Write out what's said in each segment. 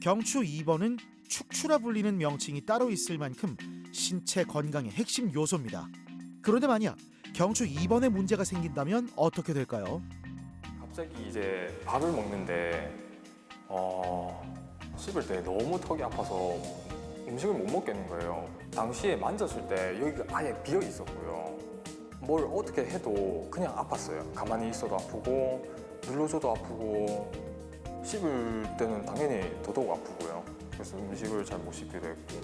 경추 2번은 척추라 불리는 명칭이 따로 있을 만큼 신체 건강의 핵심 요소입니다. 그런데 만약 경추 2번에 문제가 생긴다면 어떻게 될까요? 갑자기 이제 밥을 먹는데 씹을 때 너무 턱이 아파서 음식을 못 먹겠는 거예요. 당시에 만졌을 때 여기가 아예 비어 있었고요. 뭘 어떻게 해도 그냥 아팠어요. 가만히 있어도 아프고 눌러줘도 아프고 씹을 때는 당연히 더더욱 아프고요. 그래서 음식을 잘 못 씹게 됐고.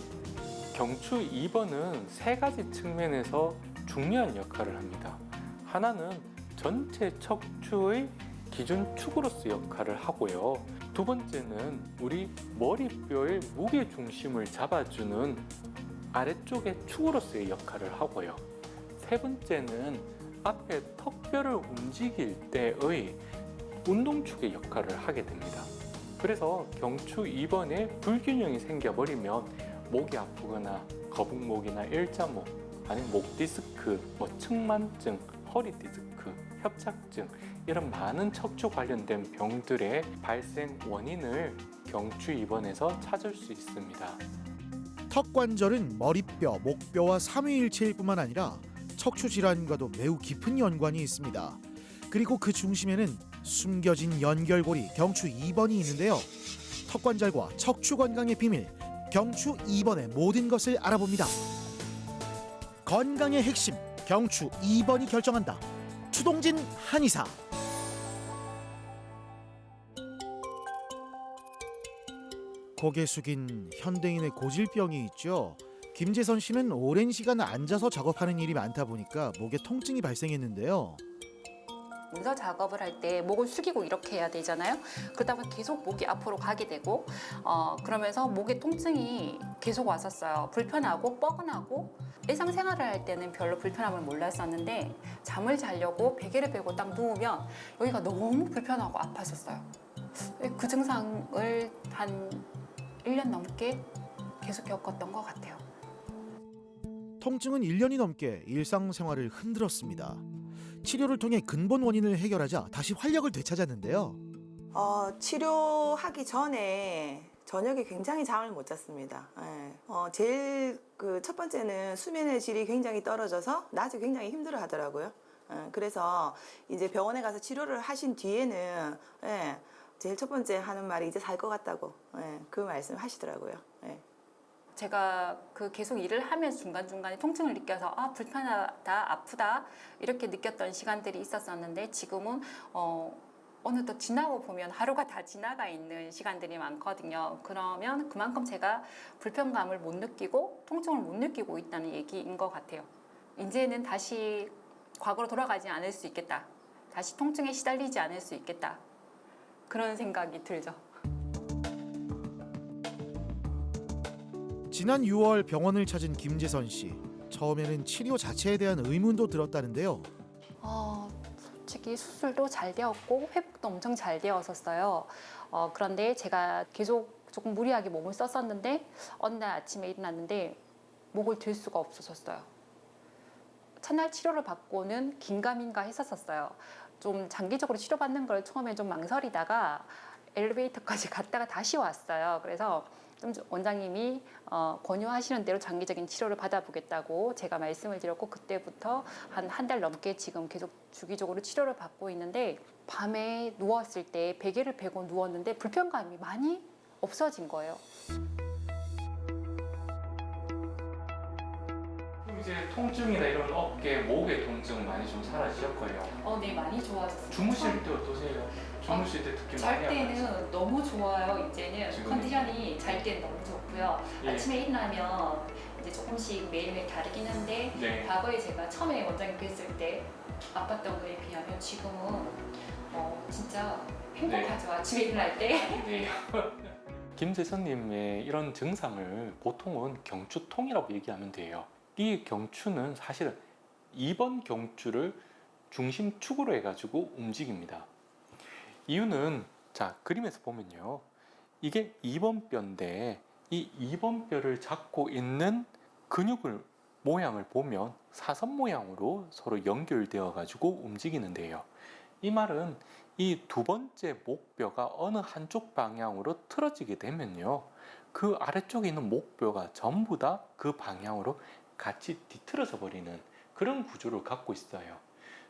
경추 2번은 세 가지 측면에서 중요한 역할을 합니다. 하나는 전체 척추의 기준 축으로서 역할을 하고요. 두 번째는 우리 머리뼈의 무게 중심을 잡아주는 아래쪽의 축으로서의 역할을 하고요. 세 번째는 앞에 턱뼈를 움직일 때의 운동축의 역할을 하게 됩니다. 그래서 경추 2번에 불균형이 생겨버리면 목이 아프거나 거북목이나 일자목, 아니면 목 디스크, 측만증, 허리 디스크, 협착증 이런 많은 척추 관련된 병들의 발생 원인을 경추 2번에서 찾을 수 있습니다. 턱관절은 머리뼈, 목뼈와 삼위일체일 뿐만 아니라 척추 질환과도 매우 깊은 연관이 있습니다. 그리고 그 중심에는 숨겨진 연결고리 경추 2번이 있는데요. 턱관절과 척추 건강의 비밀, 경추 2번의 모든 것을 알아봅니다. 건강의 핵심, 경추 2번이 결정한다. 추동진 한의사. 고개 숙인 현대인의 고질병이 있죠. 김재선 씨는 오랜 시간 앉아서 작업하는 일이 많다 보니까 목에 통증이 발생했는데요. 문서 작업을 할 때 목을 숙이고 이렇게 해야 되잖아요. 그러다 보면 계속 목이 앞으로 가게 되고 그러면서 목에 통증이 계속 왔었어요. 불편하고 뻐근하고 일상생활을 할 때는 별로 불편함을 몰랐었는데 잠을 자려고 베개를 베고 딱 누우면 여기가 너무 불편하고 아팠었어요. 그 증상을 한 1년 넘게 계속 겪었던 것 같아요. 통증은 1년이 넘게 일상생활을 흔들었습니다. 치료를 통해 근본 원인을 해결하자 다시 활력을 되찾았는데요. 치료하기 전에 저녁에 굉장히 잠을 못 잤습니다. 예. 제일 첫 번째는 수면의 질이 굉장히 떨어져서 낮에 굉장히 힘들어 하더라고요. 그래서 이제 병원에 가서 치료를 하신 뒤에는 제일 첫 번째 하는 말이 이제 살 것 같다고 그 말씀 하시더라고요. 제가 계속 일을 하면서 중간중간에 통증을 느껴서 불편하다, 아프다 이렇게 느꼈던 시간들이 있었었는데 지금은 어느덧 지나고 보면 하루가 다 지나가 있는 시간들이 많거든요. 그러면 그만큼 제가 불편감을 못 느끼고 통증을 못 느끼고 있다는 얘기인 것 같아요. 이제는 다시 과거로 돌아가지 않을 수 있겠다. 다시 통증에 시달리지 않을 수 있겠다. 그런 생각이 들죠. 지난 6월 병원을 찾은 김재선 씨. 처음에는 치료 자체에 대한 의문도 들었다는데요. 솔직히 수술도 잘 되었고 회복도 엄청 잘 되었었어요. 그런데 제가 계속 조금 무리하게 몸을 썼었는데 어느 날 아침에 일어났는데 목을 들 수가 없어졌어요. 첫날 치료를 받고는 긴가민가 했었어요. 좀 장기적으로 치료받는 걸 처음에 좀 망설이다가 엘리베이터까지 갔다가 다시 왔어요. 그래서 좀 원장님이 권유하시는 대로 장기적인 치료를 받아보겠다고 제가 말씀을 드렸고 그때부터 한 달 넘게 지금 계속 주기적으로 치료를 받고 있는데 밤에 누웠을 때 베개를 베고 누웠는데 불편감이 많이 없어진 거예요. 이제 통증이나 이런 어깨, 목의 통증 많이 좀 사라지셨고요. 네, 많이 좋아졌어요. 주무실 때 어떠세요? 주무실 때 특히 잘 많이 아파요? 때는 너무 좋아요. 이제는 지금? 컨디션이 잘 때는 너무 좋고요. 예. 아침에 일어나면 이제 조금씩 매일매일 다르긴 한데 네. 과거에 제가 처음에 원장님 뵀을 때 아팠던 거에 비하면 지금은 진짜 행복하죠. 아침에 일어날 때. 네. 김재선님의 이런 증상을 보통은 경추통이라고 얘기하면 돼요. 이 경추는 사실은 2번 경추를 중심축으로 해가지고 움직입니다. 이유는 자 그림에서 보면요, 이게 2번 뼈인데 이 2번 뼈를 잡고 있는 근육을 모양을 보면 사선 모양으로 서로 연결되어 가지고 움직이는데요. 이 말은 이 두 번째 목뼈가 어느 한쪽 방향으로 틀어지게 되면요, 그 아래쪽에 있는 목뼈가 전부 다 그 방향으로 같이 뒤틀어져 버리는 그런 구조를 갖고 있어요.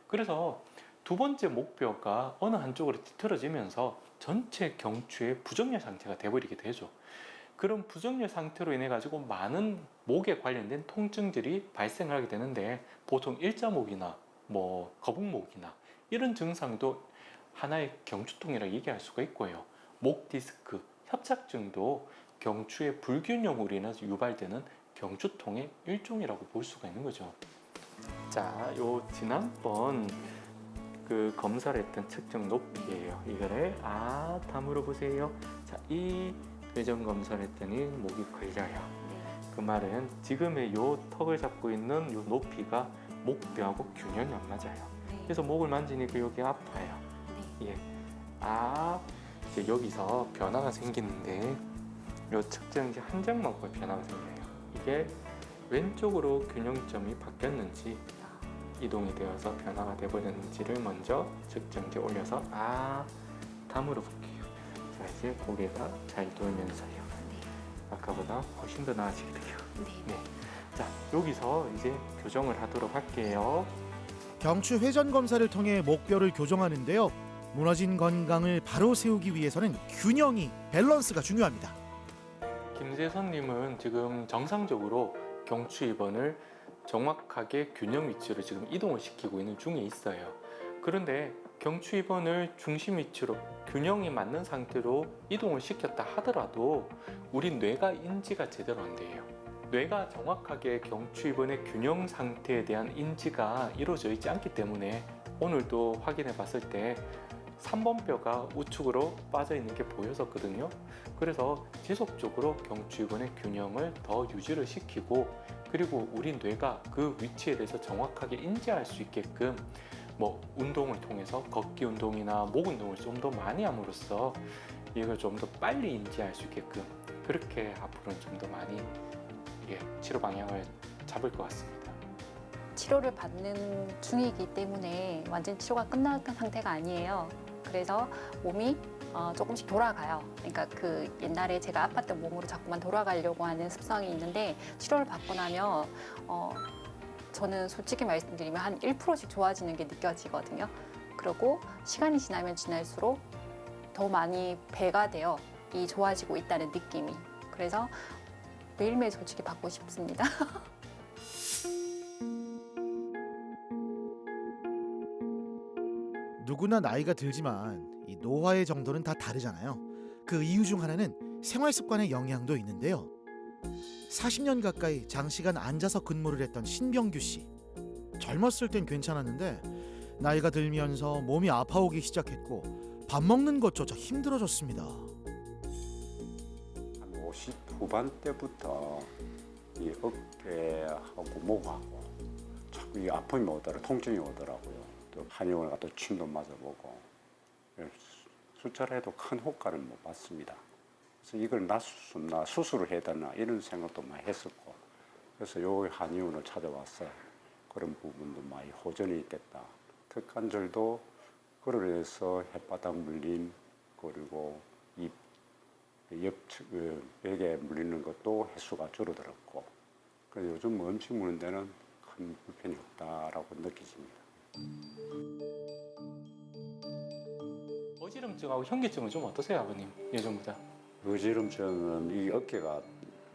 그래서 두 번째 목뼈가 어느 한쪽으로 뒤틀어지면서 전체 경추의 부정렬 상태가 돼버리게 되죠. 그런 부정렬 상태로 인해 가지고 많은 목에 관련된 통증들이 발생하게 되는데, 보통 일자목이나 뭐 거북목이나 이런 증상도 하나의 경추통이라고 얘기할 수가 있고요. 목 디스크, 협착증도 경추의 불균형으로 인해서 유발되는 경추통의 일종이라고 볼 수가 있는 거죠. 자, 요 지난번 그 검사를 했던 측정 높이예요. 이거를 다 물어보세요. 자, 이 회전 검사를 했더니 목이 걸려요. 그 말은 지금의 요 턱을 잡고 있는 요 높이가 목뼈하고 균형이 안 맞아요. 그래서 목을 만지니까 여기 아파요. 예. 이제 여기서 변화가 생기는데, 요 측정기 한 장만 보면 변화가 생겨요. 이게 왼쪽으로 균형점이 바뀌었는지 이동이 되어서 변화가 되어버렸는지를 먼저 측정기에 올려서 다 물어볼게요. 자, 이제 고개가 잘 돌면서요. 아까보다 훨씬 더 나아지게 돼요. 네. 자, 여기서 이제 교정을 하도록 할게요. 경추 회전 검사를 통해 목뼈를 교정하는데요. 무너진 건강을 바로 세우기 위해서는 균형이, 밸런스가 중요합니다. 김세선님은 지금 정상적으로 경추 2번을 정확하게 균형 위치로 지금 이동을 시키고 있는 중에 있어요. 그런데 경추 2번을 중심 위치로 균형이 맞는 상태로 이동을 시켰다 하더라도 우리 뇌가 인지가 제대로 안 돼요. 뇌가 정확하게 경추 2번의 균형 상태에 대한 인지가 이루어져 있지 않기 때문에 오늘도 확인해 봤을 때 3번 뼈가 우측으로 빠져 있는 게 보였었거든요. 그래서 지속적으로 경추 2번의 균형을 더 유지를 시키고, 그리고 우리 뇌가 그 위치에 대해서 정확하게 인지할 수 있게끔 뭐 운동을 통해서 걷기 운동이나 목 운동을 좀 더 많이 함으로써 이걸 좀 더 빨리 인지할 수 있게끔, 그렇게 앞으로는 좀 더 많이 치료 방향을 잡을 것 같습니다. 치료를 받는 중이기 때문에 완전 치료가 끝난 상태가 아니에요. 그래서 몸이 조금씩 돌아가요. 그러니까 그 옛날에 제가 아팠던 몸으로 자꾸만 돌아가려고 하는 습성이 있는데, 치료를 받고 나면 저는 솔직히 말씀드리면 한 1%씩 좋아지는 게 느껴지거든요. 그리고 시간이 지나면 지날수록 더 많이 배가 돼요. 이 좋아지고 있다는 느낌이. 그래서 매일매일 솔직히 받고 싶습니다. 누구나 나이가 들지만 이 노화의 정도는 다 다르잖아요. 그 이유 중 하나는 생활 습관의 영향도 있는데요. 40년 가까이 장시간 앉아서 근무를 했던 신병규 씨. 젊었을 땐 괜찮았는데 나이가 들면서 몸이 아파오기 시작했고 밥 먹는 것조차 힘들어졌습니다. 한 50 후반 때부터 이 어깨하고 목하고 자꾸 이 아픔이 오더라고요. 통증이 오더라고요. 또 한의원에 가서 침도 맞아보고 수술해도 큰 효과를 못 봤습니다. 그래서 이걸 낫을 수 없나, 수술을 해야 되나 이런 생각도 많이 했었고, 그래서 요 한의원을 찾아와서 그런 부분도 많이 호전이 있겠다. 특관절도 그로 인해서 혓바닥 물림, 그리고 입 옆측 벽에 물리는 것도 횟수가 줄어들었고, 그래서 요즘 음식 먹는 데는 큰 불편이 없다라고 느껴집니다. 어지럼증하고 현기증은 좀 어떠세요, 아버님? 예전보다? 어지럼증은 이 어깨가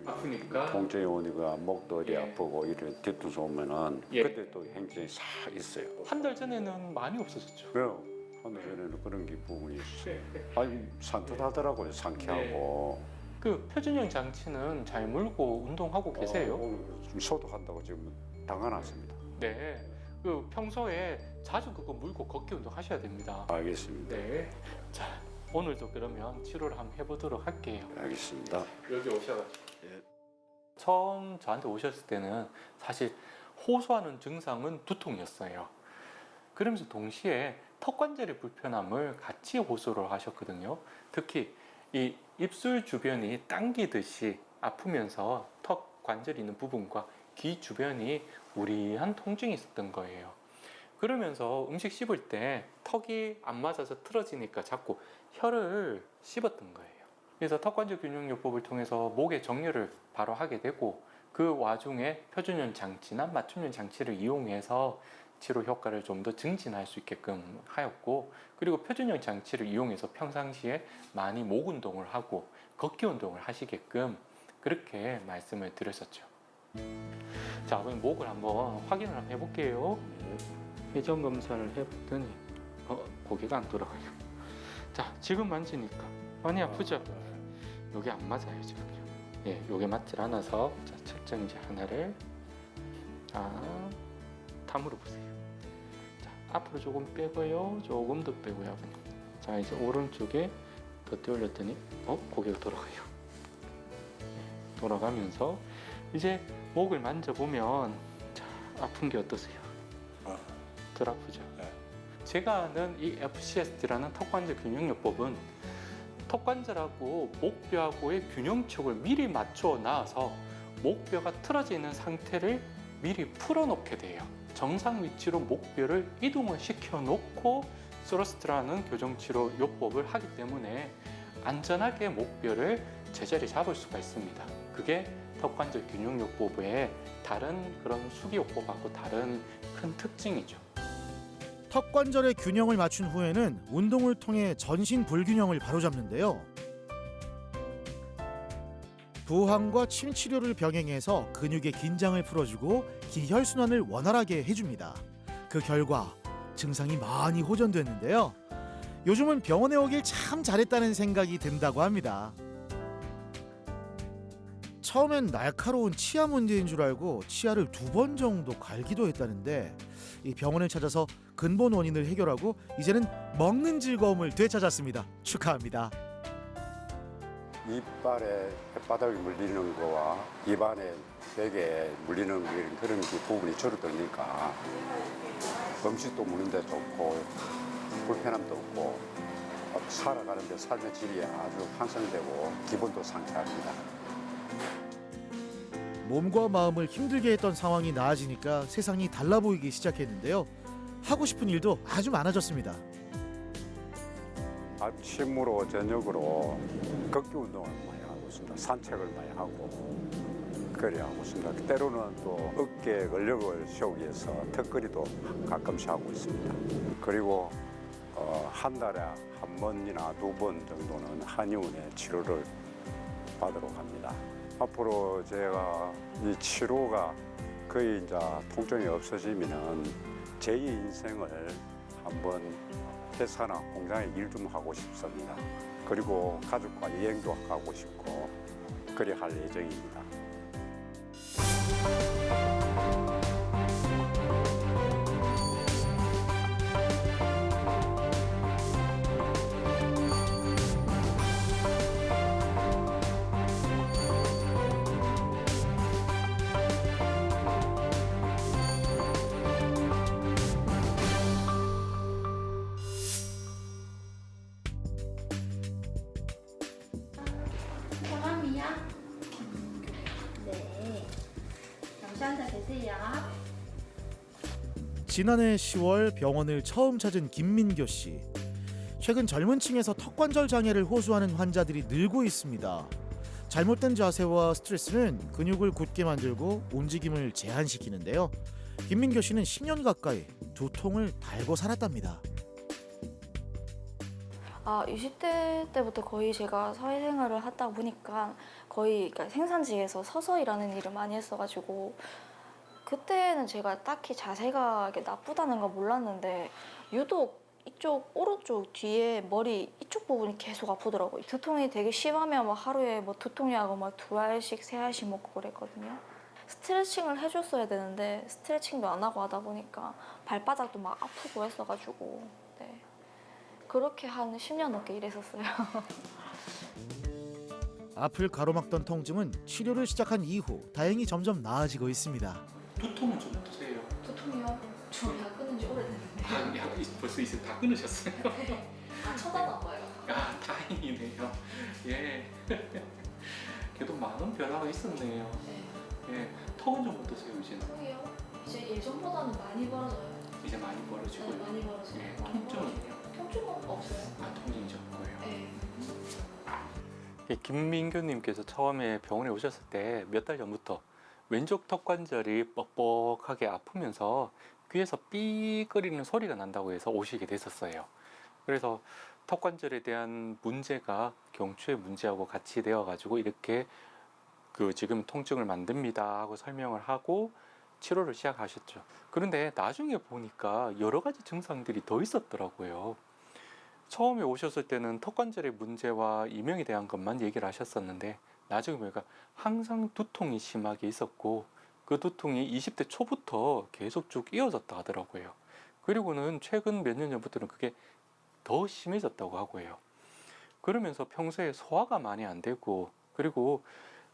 아프니까? 통증이 오니까 목도 어디 예. 아프고 이런 뒤통수 오면은 예. 그때 또 행진이 싹 있어요. 한 달 전에는 많이 없어졌죠. 그래요. 한 달 전에는 그런 게 부분이 있어요. 아니 산뜻하더라고요. 상쾌하고. 그 표준형 장치는 잘 물고 운동하고 계세요? 좀 소독한다고 지금 당황했습니다. 네. 그 평소에 자주 그거 물고 걷기 운동 하셔야 됩니다. 알겠습니다. 네. 자, 오늘도 그러면 치료를 한번 해보도록 할게요. 알겠습니다. 여기 오셔가지고. 예. 처음 저한테 오셨을 때는 사실 호소하는 증상은 두통이었어요. 그러면서 동시에 턱 관절의 불편함을 같이 호소를 하셨거든요. 특히 이 입술 주변이 당기듯이 아프면서 턱 관절이 있는 부분과 귀 주변이 우리한 통증이 있었던 거예요. 그러면서 음식 씹을 때 턱이 안 맞아서 틀어지니까 자꾸 혀를 씹었던 거예요. 그래서 턱관절 균형요법을 통해서 목의 정렬을 바로 하게 되고 그 와중에 표준형 장치나 맞춤형 장치를 이용해서 치료 효과를 좀 더 증진할 수 있게끔 하였고, 그리고 표준형 장치를 이용해서 평상시에 많이 목 운동을 하고 걷기 운동을 하시게끔 그렇게 말씀을 드렸었죠. 자, 그럼 목을 한번 확인을 한번 해볼게요. 회전 검사를 해봤더니 고개가 안 돌아가요. 자, 지금 만지니까 많이 아프죠? 여기 안 맞아요 지금요. 예, 요게 맞질 않아서 자, 측정지 하나를 다 물어보세요. 자, 앞으로 조금 빼고요, 조금 더 빼고요. 아버님. 자, 이제 오른쪽에 더 띄올렸더니 고개가 돌아가요. 예, 돌아가면서 이제 목을 만져보면 자, 아픈 게 어떠세요? 덜 아프죠? 네. 제가 아는 이 FCST라는 턱관절 균형요법은 턱관절하고 목뼈하고의 균형축을 미리 맞춰 놔서 목뼈가 틀어져 있는 상태를 미리 풀어놓게 돼요. 정상 위치로 목뼈를 이동을 시켜놓고 스러스트라는 교정치료 요법을 하기 때문에 안전하게 목뼈를 제자리 잡을 수가 있습니다. 그게 턱관절 균형요법의 다른 그런 수기요법하고 다른 큰 특징이죠. 턱관절의 균형을 맞춘 후에는 운동을 통해 전신 불균형을 바로잡는데요. 부항과 침 치료를 병행해서 근육의 긴장을 풀어주고 기혈순환을 원활하게 해줍니다. 그 결과 증상이 많이 호전됐는데요. 요즘은 병원에 오길 참 잘했다는 생각이 든다고 합니다. 처음엔 날카로운 치아 문제인 줄 알고 치아를 2번 정도 갈기도 했다는데 이 병원을 찾아서 근본 원인을 해결하고 이제는 먹는 즐거움을 되찾았습니다. 축하합니다. 이빨에 혓바닥이 물리는 거와 입안에 베개에 물리는 그런 부분이 줄어드니까 음식도 먹는데 좋고 불편함도 없고 살아가는데 삶의 질이 아주 향상되고 기분도 상쾌합니다. 몸과 마음을 힘들게 했던 상황이 나아지니까 세상이 달라 보이기 시작했는데요. 하고 싶은 일도 아주 많아졌습니다. 아침으로 저녁으로 걷기 운동을 많이 하고 있습니다. 산책을 많이 하고 그래 하고 있습니다. 때로는 또 어깨 근력을 세우기 위해서 턱걸이도 가끔씩 하고 있습니다. 그리고 한 달에 한 번이나 2번 정도는 한의원에 치료를 받으러 갑니다. 앞으로 제가 이 치료가 거의 이제 통증이 없어지면은 제 인생을 한번 회사나 공장에 일 좀 하고 싶습니다. 그리고 가족과 여행도 가고 싶고 그리 할 예정입니다. 성함이야? 네. 잠시 앉아 계세요. 지난해 10월 병원을 처음 찾은 김민교 씨. 최근 젊은 층에서 턱관절 장애를 호소하는 환자들이 늘고 있습니다. 잘못된 자세와 스트레스는 근육을 굳게 만들고 움직임을 제한시키는데요. 김민교 씨는 10년 가까이 두통을 달고 살았답니다. 20대 때부터 거의 제가 사회생활을 하다 보니까 거의 그러니까 생산지에서 서서 일하는 일을 많이 했어가지고 그때는 제가 딱히 자세가 이렇게 나쁘다는 걸 몰랐는데 유독 이쪽 오른쪽 뒤에 머리 이쪽 부분이 계속 아프더라고요. 두통이 되게 심하면 막 하루에 뭐 두통약을 막 2알씩 3알씩 먹고 그랬거든요. 스트레칭을 해줬어야 되는데 스트레칭도 안 하고 하다 보니까 발바닥도 막 아프고 했어가지고 네. 그렇게 한 10년 넘게 일했었어요. 앞을 가로막던 통증은 치료를 시작한 이후 다행히 점점 나아지고 있습니다. 두통은 좀 어떠세요? 두통이요? 저 약 끊은 지 오래됐는데. 벌써 이제 다 끊으셨어요? 쳐다나 봐요. 다행이네요. 예. 그래도 많은 변화가 있었네요. 네. 예. 턱은 좀 어떠세요, 이제는? 턱이요? 이제 예전보다는 많이 벌어져요. 이제 많이 멀어지고요. 많이 벌어서. 네, 통증은요? 통증은 없어요. 통증이 적고요. 네. 김민규님께서 처음에 병원에 오셨을 때 몇 달 전부터 왼쪽 턱관절이 뻑뻑하게 아프면서 귀에서 삐거리는 소리가 난다고 해서 오시게 됐었어요. 그래서 턱관절에 대한 문제가 경추의 문제하고 같이 되어가지고 이렇게 지금 통증을 만듭니다 하고 설명을 하고 치료를 시작하셨죠. 그런데 나중에 보니까 여러 가지 증상들이 더 있었더라고요. 처음에 오셨을 때는 턱관절의 문제와 이명에 대한 것만 얘기를 하셨었는데 나중에 보니까 항상 두통이 심하게 있었고 그 두통이 20대 초부터 계속 쭉 이어졌다 하더라고요. 그리고는 최근 몇 년 전부터는 그게 더 심해졌다고 하고요. 그러면서 평소에 소화가 많이 안 되고 그리고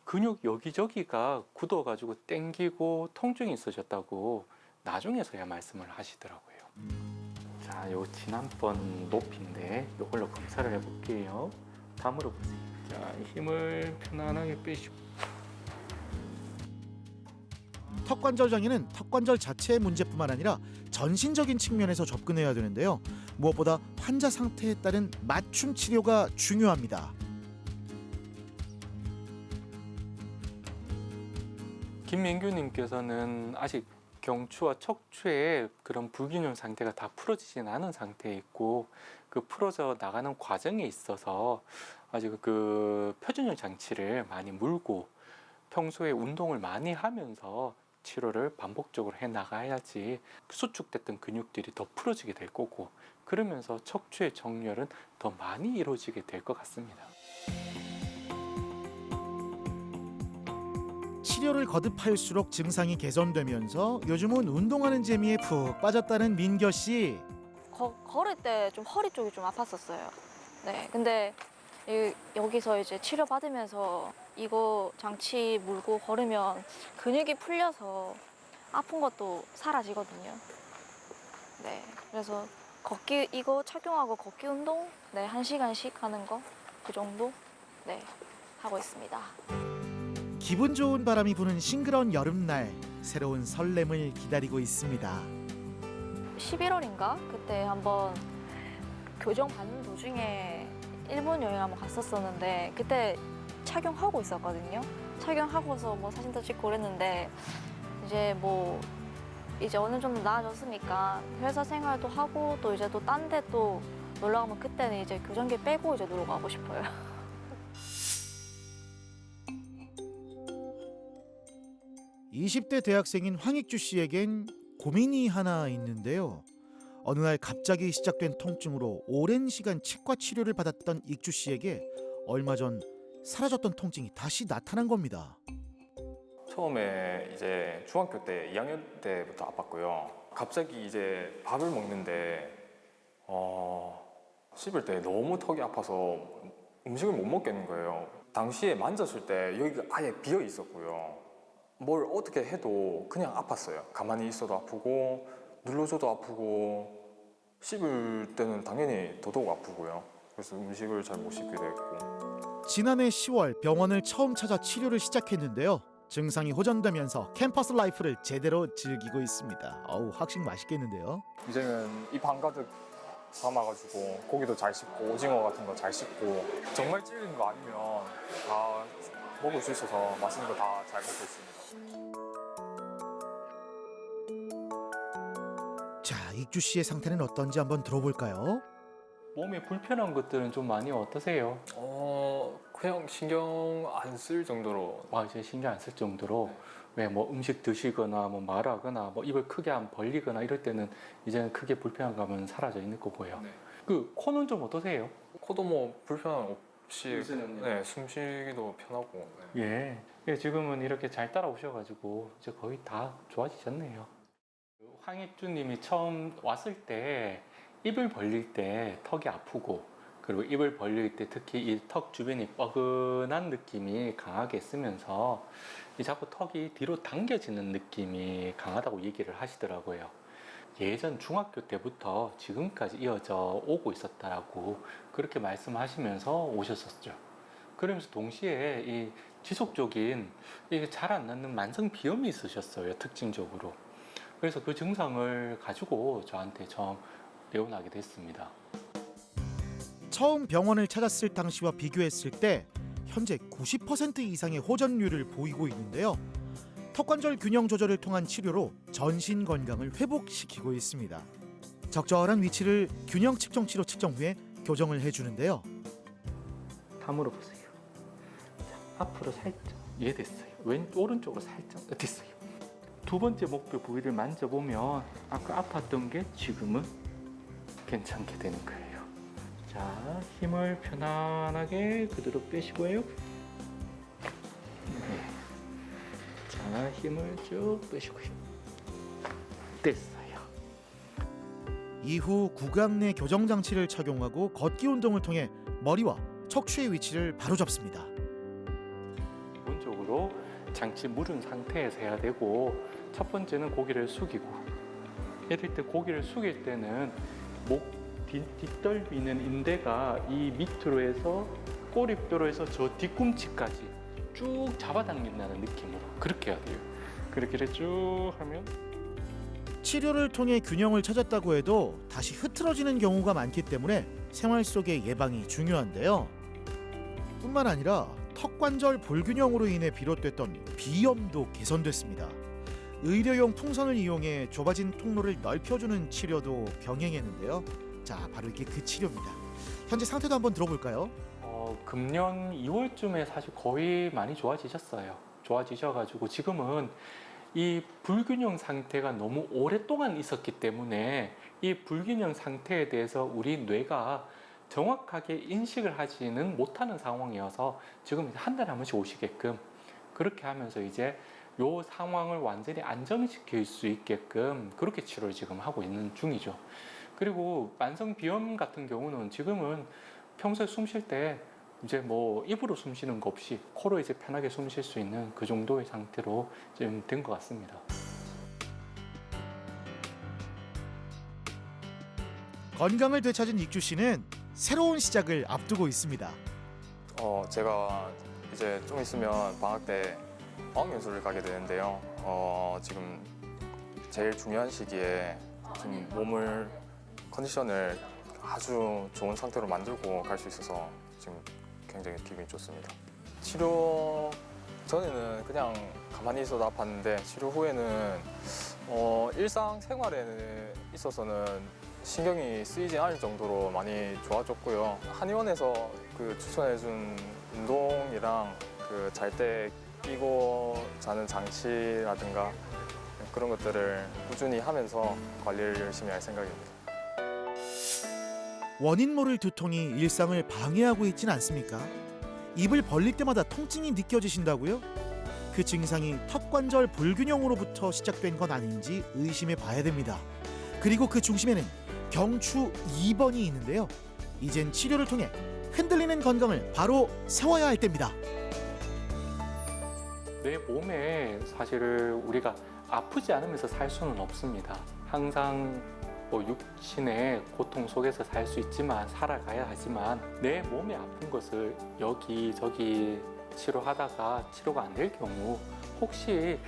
근육 여기저기가 굳어가지고 땡기고 통증이 있으셨다고 나중에서야 말씀을 하시더라고요. 자, 요 지난번 높이인데 요걸로 검사를 해볼게요. 다 물어보세요. 자, 힘을 편안하게 빼시고. 턱관절 장애는 턱관절 자체의 문제뿐만 아니라 전신적인 측면에서 접근해야 되는데요. 무엇보다 환자 상태에 따른 맞춤 치료가 중요합니다. 김민규님께서는 아직 경추와 척추의 그런 불균형 상태가 다 풀어지진 않은 상태에 있고 그 풀어져 나가는 과정에 있어서 아직 그 표준형 장치를 많이 물고 평소에 운동을 많이 하면서 치료를 반복적으로 해 나가야지 수축됐던 근육들이 더 풀어지게 될 거고 그러면서 척추의 정렬은 더 많이 이루어지게 될 것 같습니다. 치료를 거듭할수록 증상이 개선되면서 요즘은 운동하는 재미에 푹 빠졌다는 민겨 씨. 걸을 때 좀 허리 쪽이 좀 아팠었어요. 네, 근데 여기서 이제 치료 받으면서 이거 장치 물고 걸으면 근육이 풀려서 아픈 것도 사라지거든요. 네, 그래서 걷기 이거 착용하고 걷기 운동 네 1시간씩 하는 거 그 정도 네 하고 있습니다. 기분 좋은 바람이 부는 싱그러운 여름날 새로운 설렘을 기다리고 있습니다. 11월인가 그때 한번 교정 받는 도중에 일본 여행 한번 갔었었는데 그때 착용하고 있었거든요. 착용하고서 뭐 사진도 찍고 그랬는데 이제 어느 정도 나아졌으니까 회사 생활도 하고 또 이제 또 딴 데 또 놀러 가면 그때는 이제 교정기 빼고 이제 놀러 가고 싶어요. (20대) 대학생인 황익주 씨에겐 고민이 하나 있는데요. 어느 날 갑자기 시작된 통증으로 오랜 시간 치과 치료를 받았던 익주 씨에게 얼마 전 사라졌던 통증이 다시 나타난 겁니다. 처음에 이제 중학교 때 2학년 때부터 아팠고요. 갑자기 이제 밥을 먹는데 씹을 때 너무 턱이 아파서 음식을 못 먹겠는 거예요. 당시에 만졌을 때 여기가 아예 비어 있었고요. 뭘 어떻게 해도 그냥 아팠어요. 가만히 있어도 아프고 눌러줘도 아프고 씹을 때는 당연히 더더욱 아프고요. 그래서 음식을 잘 못 씹게 됐고. 지난해 10월 병원을 처음 찾아 치료를 시작했는데요. 증상이 호전되면서 캠퍼스 라이프를 제대로 즐기고 있습니다. 어우, 학식 맛있겠는데요. 이제는 입 한가득 담아가지고 고기도 잘 씹고 오징어 같은 거 잘 씹고 정말 찔리는 거 아니면 다 먹을 수 있어서 맛있는 거 다 잘 먹고 있습니다. 자, 익주 씨의 상태는 어떤지 한번 들어볼까요? 몸에 불편한 것들은 좀 많이 어떠세요? 그냥 신경 안 쓸 정도로. 이제 신경 안 쓸 정도로 왜 뭐 음식 드시거나 뭐 말하거나 뭐 입을 크게 안 벌리거나 이럴 때는 이제는 크게 불편한 감은 사라져 있는 거고요. 네. 그 코는 좀 어떠세요? 코도 뭐 불편 없이 요새는요? 네, 숨쉬기도 편하고. 네. 예, 지금은 이렇게 잘 따라오셔가지고 이제 거의 다 좋아지셨네요. 황익주님이 처음 왔을 때 입을 벌릴 때 턱이 아프고 그리고 입을 벌릴 때 특히 이 턱 주변이 뻐근한 느낌이 강하게 쓰면서 자꾸 턱이 뒤로 당겨지는 느낌이 강하다고 얘기를 하시더라고요. 예전 중학교 때부터 지금까지 이어져 오고 있었다라고 그렇게 말씀하시면서 오셨었죠. 그러면서 동시에 이 지속적인 잘 안 낫는 만성 비염이 있으셨어요. 특징적으로. 그래서 그 증상을 가지고 저한테 처음 내원하게 됐습니다. 처음 병원을 찾았을 당시와 비교했을 때 현재 90% 이상의 호전율을 보이고 있는데요. 턱관절 균형 조절을 통한 치료로 전신 건강을 회복시키고 있습니다. 적절한 위치를 균형 측정치로 측정 후에 교정을 해주는데요. 다 물어보세요. 자, 앞으로 살짝 이해됐어요. 오른쪽으로 살짝 됐어요. 두 번째 목표 부위를 만져보면 아까 아팠던 게 지금은 괜찮게 되는 거예요. 자, 힘을 편안하게 그대로 빼시고요. 네. 자, 힘을 쭉 빼시고요. 됐어요. 이후 구강 내 교정 장치를 착용하고 걷기 운동을 통해 머리와 척추의 위치를 바로잡습니다. 기본적으로 장치 무른 상태에서 해야 되고, 첫 번째는 고개를 숙이고, 이럴 때 고개를 숙일 때는 목 뒷덜미는 인대가 이 밑으로 해서 꼬리뼈로 해서 저 뒤꿈치까지 쭉 잡아당긴다는 느낌으로 그렇게 해야 돼요. 그렇게 쭉 하면 치료를 통해 균형을 찾았다고 해도 다시 흐트러지는 경우가 많기 때문에 생활 속의 예방이 중요한데요. 뿐만 아니라 턱관절 불균형으로 인해 비롯됐던 비염도 개선됐습니다. 의료용 풍선을 이용해 좁아진 통로를 넓혀주는 치료도 병행했는데요. 자, 바로 이게 그 치료입니다. 현재 상태도 한번 들어볼까요? 금년 2월쯤에 사실 거의 많이 좋아지셨어요. 좋아지셔가지고 지금은 이 불균형 상태가 너무 오랫동안 있었기 때문에 이 불균형 상태에 대해서 우리 뇌가 정확하게 인식을 하지는 못하는 상황이어서 지금 한 달에 한 번씩 오시게끔 그렇게 하면서 이제 요 상황을 완전히 안정시킬 수 있게끔 그렇게 치료를 지금 하고 있는 중이죠. 그리고 만성 비염 같은 경우는 지금은 평소에 숨 쉴 때 이제 뭐 입으로 숨 쉬는 거 없이 코로 이제 편하게 숨 쉴 수 있는 그 정도의 상태로 지금 된 것 같습니다. 건강을 되찾은 익주 씨는 새로운 시작을 앞두고 있습니다. 제가 이제 좀 있으면 방학 때 어학연수를 가게 되는데요. 지금 제일 중요한 시기에 지금 몸을 컨디션을 아주 좋은 상태로 만들고 갈 수 있어서 지금 굉장히 기분이 좋습니다. 치료 전에는 그냥 가만히 있어도 아팠는데 치료 후에는 일상생활에 있어서는 신경이 쓰이지 않을 정도로 많이 좋아졌고요. 한의원에서 그 추천해준 운동이랑 그 잘 때 끼고 자는 장치라든가 그런 것들을 꾸준히 하면서 관리를 열심히 할 생각입니다. 원인 모를 두통이 일상을 방해하고 있진 않습니까? 입을 벌릴 때마다 통증이 느껴지신다고요? 그 증상이 턱관절 불균형으로부터 시작된 건 아닌지 의심해 봐야 됩니다. 그리고 그 중심에는 경추 2번이 있는데요. 이젠 치료를 통해 흔들리는 건강을 바로 세워야 할 때입니다. 내 몸에 사실을 우리가 아프지 않으면서 살 수는 없습니다. 항상 뭐 육신의 고통 속에서 살 수 있지만 살아가야 하지만 내 몸에 아픈 것을 여기저기 치료하다가 치료가 안 될 경우 혹시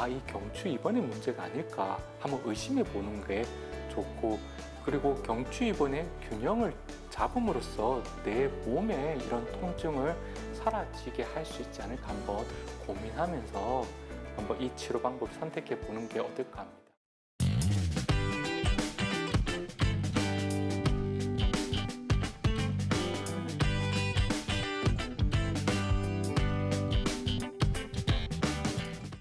이 경추 2번의 문제가 아닐까 한번 의심해 보는 게 좋고, 그리고 경추 2번의 균형을 잡음으로써 내 몸에 이런 통증을 사라지게 할 수 있지 않을까 한번 고민하면서 한번 이 치료 방법을 선택해 보는 게 어떨까 합니다.